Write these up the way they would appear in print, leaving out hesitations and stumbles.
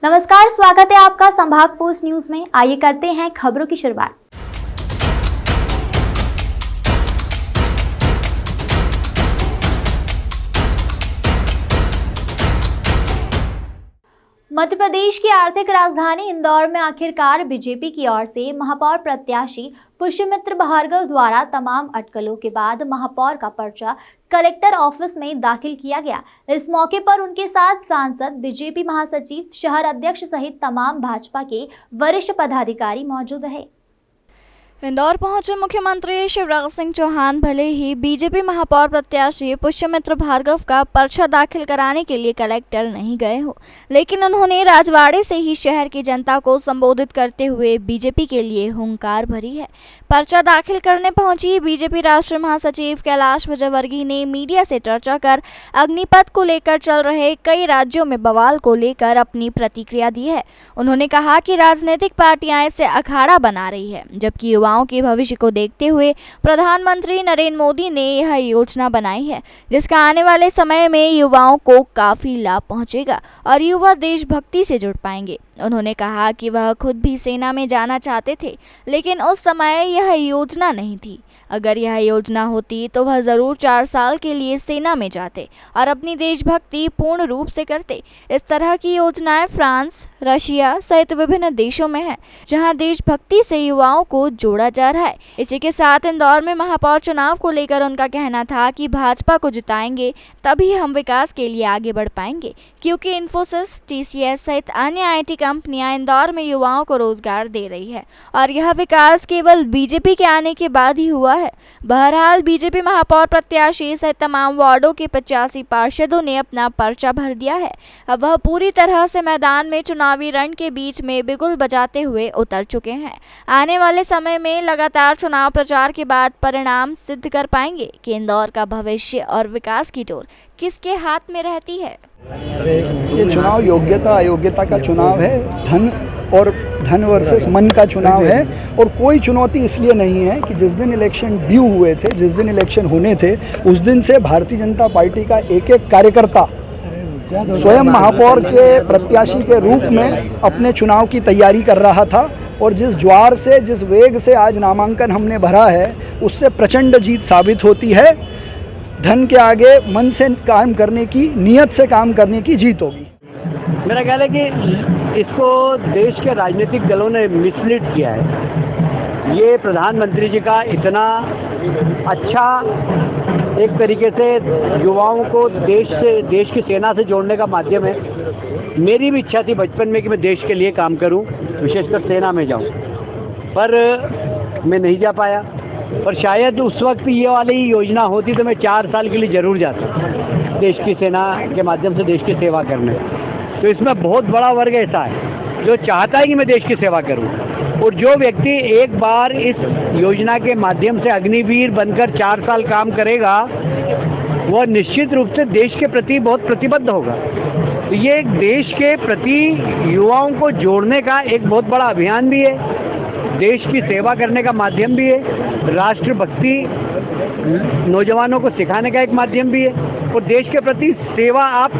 नमस्कार, स्वागत है आपका संभाग पोस्ट न्यूज में। आइए करते हैं खबरों की शुरुआत। मध्य प्रदेश की आर्थिक राजधानी इंदौर में आखिरकार बीजेपी की ओर से महापौर प्रत्याशी पुष्यमित्र भार्गव द्वारा तमाम अटकलों के बाद महापौर का पर्चा कलेक्टर ऑफिस में दाखिल किया गया। इस मौके पर उनके साथ सांसद, बीजेपी महासचिव, शहर अध्यक्ष सहित तमाम भाजपा के वरिष्ठ पदाधिकारी मौजूद रहे। इंदौर पहुंचे मुख्यमंत्री शिवराज सिंह चौहान भले ही बीजेपी महापौर प्रत्याशी पुष्यमित्र भार्गव का पर्चा दाखिल कराने के लिए कलेक्टर नहीं गए हो, लेकिन उन्होंने राजवाड़े से ही शहर की जनता को संबोधित करते हुए बीजेपी के लिए हुंकार भरी है। पर्चा दाखिल करने पहुंची बीजेपी राष्ट्रीय महासचिव कैलाश विजयवर्गीय ने मीडिया से चर्चा कर अग्निपथ को लेकर चल रहे कई राज्यों में बवाल को लेकर अपनी प्रतिक्रिया दी है। उन्होंने कहा कि राजनीतिक पार्टियां इसे अखाड़ा बना रही है, जबकि युवाओं के भविष्य को देखते हुए प्रधानमंत्री नरेंद्र मोदी ने यह योजना बनाई है, जिसका आने वाले समय में युवाओं को काफी लाभ पहुंचेगा और युवा देशभक्ति से जुड़ पाएंगे। उन्होंने कहा कि वह खुद भी सेना में जाना चाहते थे, लेकिन उस समय यह योजना नहीं थी। अगर यह योजना होती तो वह ज़रूर 4 साल के लिए सेना में जाते और अपनी देशभक्ति पूर्ण रूप से करते। इस तरह की योजनाएं फ्रांस, रशिया सहित विभिन्न देशों में है, जहां देशभक्ति से युवाओं को जोड़ा जा रहा है। इसी के साथ इंदौर में महापौर चुनाव को लेकर उनका कहना था कि भाजपा को जिताएंगे तभी हम विकास के लिए आगे बढ़ पाएंगे, क्योंकि इन्फोसिस, TCS सहित अन्य IT कंपनियां इंदौर में युवाओं को रोजगार दे रही है और यह विकास केवल बीजेपी के आने के बाद ही हुआ है। बहरहाल बीजेपी महापौर प्रत्याशी सहित तमाम वार्डों के 85 पार्षदों ने अपना पर्चा भर दिया है। अब वह पूरी तरह से मैदान में चुनावी रण के बीच में बिगुल बजाते हुए उतर चुके हैं। आने वाले समय में लगातार चुनाव प्रचार के बाद परिणाम सिद्ध कर पाएंगे कि इंदौर का भविष्य और विकास की डोर किसके हाथ में रहती है। ये चुनाव योग्यता अयोग्यता का चुनाव है, धन वर्सेस मन का चुनाव है। और कोई चुनौती इसलिए नहीं है कि जिस दिन इलेक्शन ड्यू हुए थे, जिस दिन इलेक्शन होने थे, उस दिन से भारतीय जनता पार्टी का एक एक कार्यकर्ता स्वयं महापौर के प्रत्याशी के रूप में अपने चुनाव की तैयारी कर रहा था। और जिस ज्वार से, जिस वेग से आज नामांकन हमने भरा है, उससे प्रचंड जीत साबित होती है। धन के आगे मन से काम करने की, नियत से काम करने की जीत होगी। मेरा ख्याल है कि इसको देश के राजनीतिक दलों ने मिसलीड किया है। ये प्रधानमंत्री जी का इतना अच्छा एक तरीके से युवाओं को देश की सेना से जोड़ने का माध्यम है। मेरी भी इच्छा थी बचपन में कि मैं देश के लिए काम करूं, विशेषकर सेना में जाऊं, पर मैं नहीं जा पाया। और शायद उस वक्त ये वाली योजना होती तो मैं 4 साल के लिए ज़रूर जाता देश की सेना के माध्यम से देश की सेवा करने। तो इसमें बहुत बड़ा वर्ग ऐसा है जो चाहता है कि मैं देश की सेवा करूं, और जो व्यक्ति एक बार इस योजना के माध्यम से अग्निवीर बनकर 4 साल काम करेगा, वह निश्चित रूप से देश के प्रति बहुत प्रतिबद्ध होगा। तो ये एक देश के प्रति युवाओं को जोड़ने का एक बहुत बड़ा अभियान भी है, देश की सेवा करने का माध्यम भी है, राष्ट्रभक्ति नौजवानों को सिखाने का एक माध्यम भी है। और देश के प्रति सेवा आप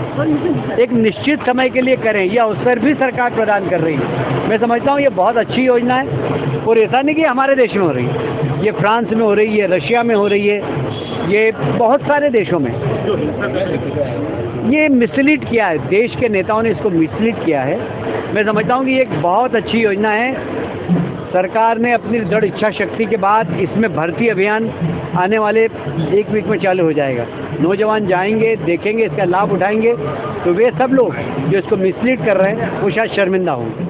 एक निश्चित समय के लिए करें, यह अवसर भी सरकार प्रदान कर रही है। मैं समझता हूँ ये बहुत अच्छी योजना है। और ऐसा नहीं कि हमारे देश में हो रही है, ये फ्रांस में हो रही है, रशिया में हो रही है, ये बहुत सारे देशों में। ये मिसलीड किया है, देश के नेताओं ने इसको मिसलीड किया है। मैं समझता हूँ कि ये एक बहुत अच्छी योजना है। सरकार ने अपनी दृढ़ इच्छा शक्ति के बाद इसमें भर्ती अभियान आने वाले 1 वीक में चालू हो जाएगा। नौजवान जाएंगे, देखेंगे, इसका लाभ उठाएंगे, तो वे सब लोग जो इसको मिसलीड कर रहे हैं वो शायद शर्मिंदा होंगे।